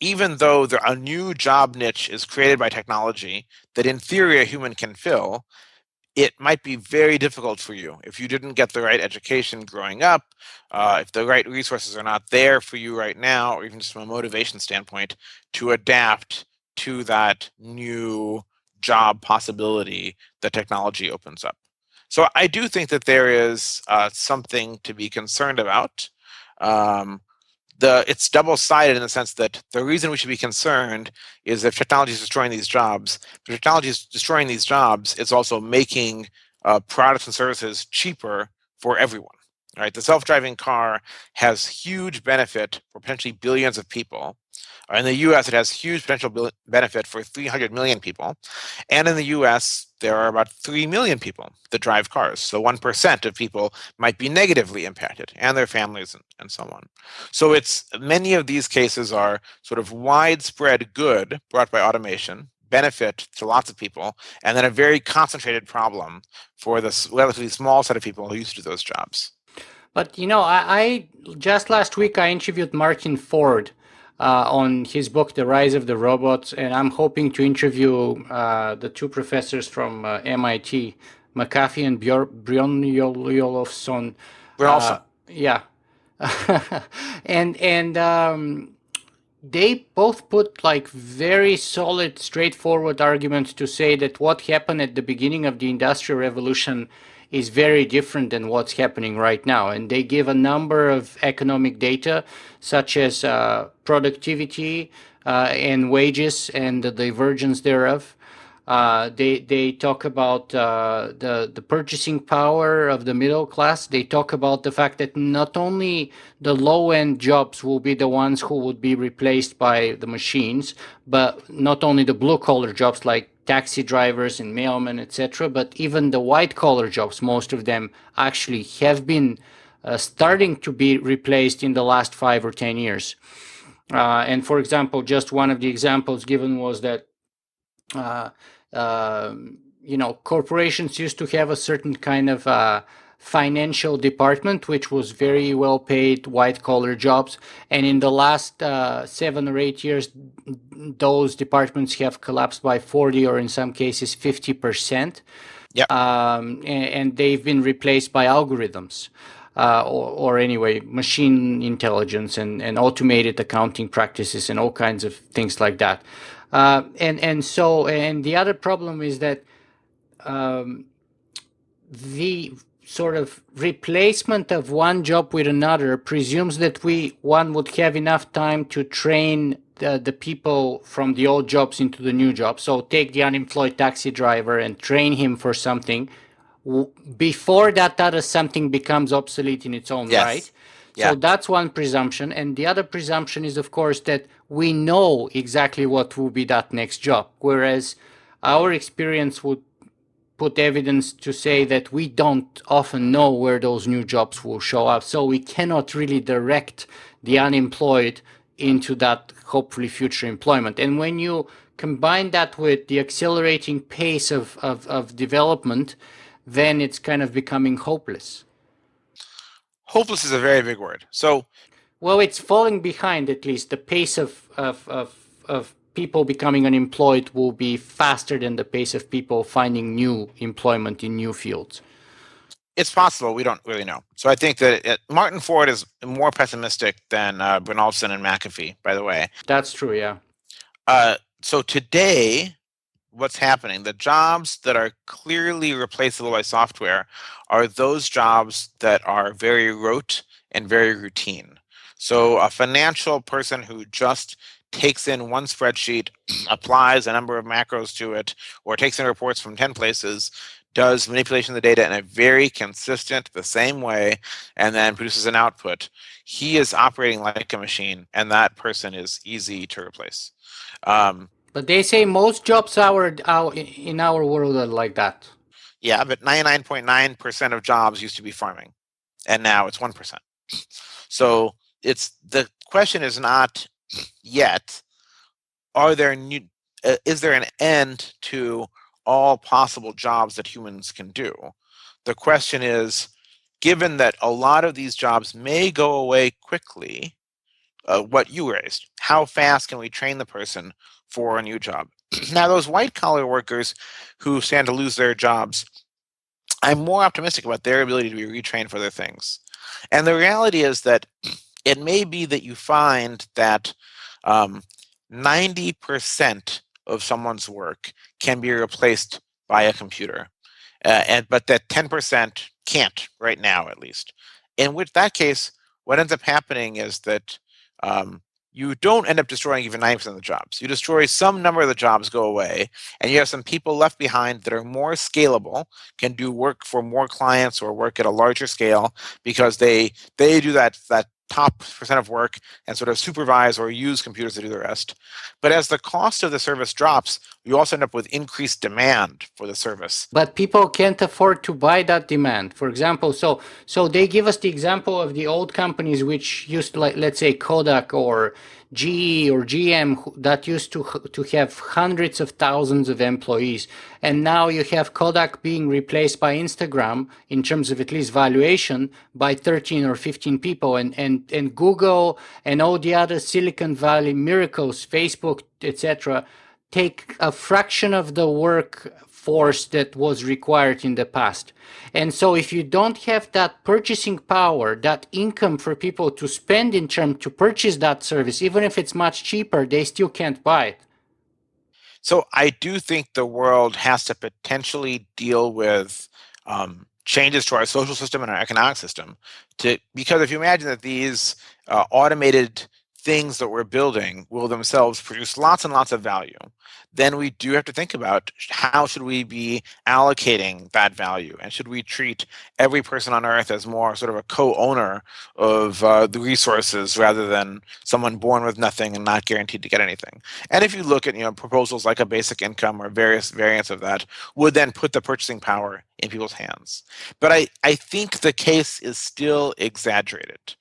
even though a new job niche is created by technology that in theory a human can fill, it might be very difficult for you if you didn't get the right education growing up, if the right resources are not there for you right now, or even just from a motivation standpoint, to adapt to that new job possibility that technology opens up. So I do think that there is something to be concerned about. Um, it's double-sided in the sense that the reason we should be concerned is if technology is destroying these jobs, if technology is destroying these jobs, it's also making products and services cheaper for everyone. Right? The self-driving car has huge benefit for potentially billions of people. In the US, it has huge potential benefit for 300 million people. And in the US, there are about 3 million people that drive cars. So 1% of people might be negatively impacted, and their families and so on. So many of these cases are sort of widespread good brought by automation, benefit to lots of people, and then a very concentrated problem for the relatively small set of people who used to do those jobs. But I just last week I interviewed Martin Ford on his book The Rise of the Robots, and I'm hoping to interview the two professors from MIT, McAfee and Brynjolfsson. Brynjolfsson. Yeah, and they both put like very solid, straightforward arguments to say that what happened at the beginning of the Industrial Revolution is very different than what's happening right now. And they give a number of economic data, such as productivity and wages and the divergence thereof. They talk about the purchasing power of the middle class. They talk about the fact that not only the low end jobs will be the ones who would be replaced by the machines, but not only the blue collar jobs like taxi drivers and mailmen, etc., but even the white collar jobs. Most of them actually have been starting to be replaced in the last 5 or 10 years. And for example, just one of the examples given was that uh, corporations used to have a certain kind of financial department, which was very well paid white collar jobs. And in the last 7 or 8 years, those departments have collapsed by 40 or in some cases 50%. Yep. And they've been replaced by algorithms. Or anyway, machine intelligence and automated accounting practices and all kinds of things like that. And the other problem is that the sort of replacement of one job with another presumes that one would have enough time to train the people from the old jobs into the new job. So take the unemployed taxi driver and train him for something before that other something becomes obsolete in its own right. Yes. So Yeah. that's one presumption. And the other presumption is, of course, that we know exactly what will be that next job, whereas our experience would put evidence to say that we don't often know where those new jobs will show up. So we cannot really direct the unemployed into that hopefully future employment. And when you combine that with the accelerating pace of development, then it's kind of becoming hopeless. Hopeless is a very big word. So, Well, it's falling behind at least. The pace of people becoming unemployed will be faster than the pace of people finding new employment in new fields. it's possible. We don't really know. So I think that Martin Ford is more pessimistic than Bernaldson and McAfee, by the way. That's true, yeah. So today, what's happening? The jobs that are clearly replaceable by software are those jobs that are very rote and very routine. So a financial person who just takes in one spreadsheet, applies a number of macros to it, or takes in reports from 10 places, does manipulation of the data in a very consistent, the same way, and then produces an output. He is operating like a machine, and that person is easy to replace. But they say most jobs in our world are like that. Yeah, but 99.9% of jobs used to be farming, and now it's 1%. So the question is not yet, is there an end to all possible jobs that humans can do? The question is, given that a lot of these jobs may go away quickly, what you raised, how fast can we train the person for a new job? Now, those white collar workers who stand to lose their jobs, I'm more optimistic about their ability to be retrained for other things. And the reality is that it may be that you find that 90% of someone's work can be replaced by a computer, but that 10% can't right now, at least. In which that case, what ends up happening is that you don't end up destroying even 90% of the jobs. You destroy some number of the jobs go away, and you have some people left behind that are more scalable, can do work for more clients or work at a larger scale because they do that top percent of work and sort of supervise or use computers to do the rest. But as the cost of the service drops, you also end up with increased demand for the service. But people can't afford to buy that demand. For example, so they give us the example of the old companies which used to, like, let's say Kodak or GE or GM, that used to have hundreds of thousands of employees, and now you have Kodak being replaced by Instagram in terms of at least valuation by 13 or 15 people, and Google and all the other Silicon Valley miracles, Facebook, etc., take a fraction of the workforce that was required in the past. And so if you don't have that purchasing power, that income for people to spend in terms to purchase that service, even if it's much cheaper, they still can't buy it. So I do think the world has to potentially deal with changes to our social system and our economic system, because if you imagine that these automated things that we're building will themselves produce lots and lots of value, then we do have to think about how should we be allocating that value, and should we treat every person on Earth as more sort of a co-owner of the resources rather than someone born with nothing and not guaranteed to get anything. And if you look at proposals like a basic income or various variants of that, would then put the purchasing power in people's hands. But I think the case is still exaggerated.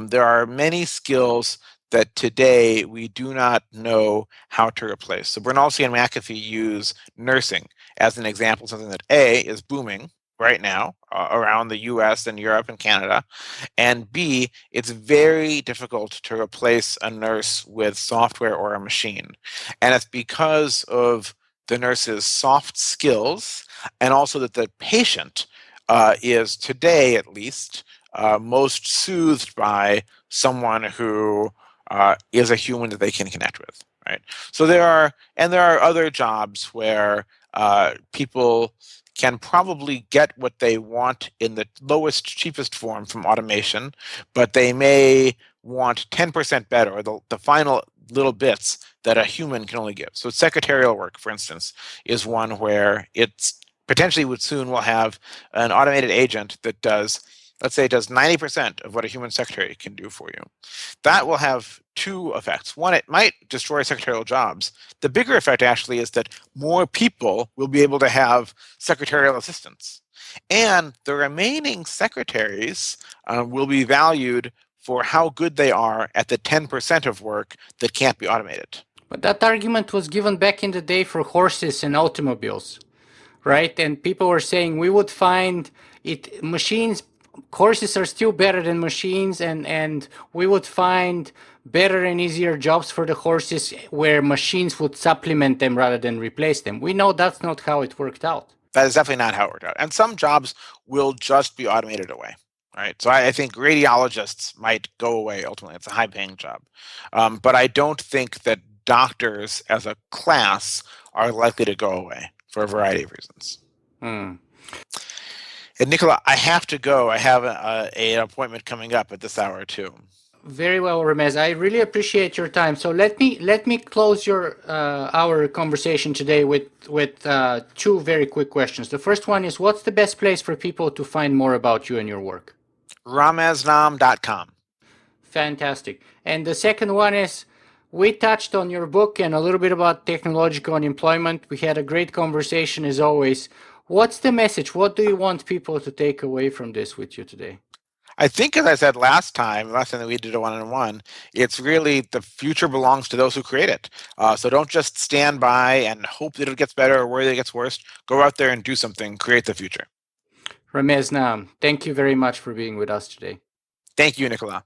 There are many skills that today we do not know how to replace. So Bernalsi and McAfee use nursing as an example, something that A, is booming right now around the US and Europe and Canada, and B, it's very difficult to replace a nurse with software or a machine. And it's because of the nurse's soft skills, and also that the patient is today, at least, most soothed by someone who is a human that they can connect with, right? So there are other jobs where people can probably get what they want in the lowest, cheapest form from automation, but they may want 10% better, or the final little bits that a human can only give. So secretarial work, for instance, is one where it's potentially will have an automated agent that does, let's say, it does 90% of what a human secretary can do for you. That will have two effects. One, it might destroy secretarial jobs. The bigger effect actually is that more people will be able to have secretarial assistants. And the remaining secretaries will be valued for how good they are at the 10% of work that can't be automated. But that argument was given back in the day for horses and automobiles, right? And people were saying we would find it machines, horses are still better than machines, and we would find better and easier jobs for the horses where machines would supplement them rather than replace them. We know that's not how it worked out. That is definitely not how it worked out. And some jobs will just be automated away. Right. So I think radiologists might go away ultimately. It's a high paying job. But I don't think that doctors as a class are likely to go away for a variety of reasons. And Nicola, I have to go. I have an appointment coming up at this hour too. Very well, Ramez. I really appreciate your time. So let me close our conversation today with two very quick questions. The first one is, what's the best place for people to find more about you and your work? RamezNaam.com. Fantastic. And the second one is, we touched on your book and a little bit about technological unemployment. We had a great conversation as always. What's the message? What do you want people to take away from this with you today? I think, as I said last time that we did a one-on-one, it's really the future belongs to those who create it. So don't just stand by and hope that it gets better or worry that it gets worse. Go out there and do something. Create the future. Ramez Naam, thank you very much for being with us today. Thank you, Nicola.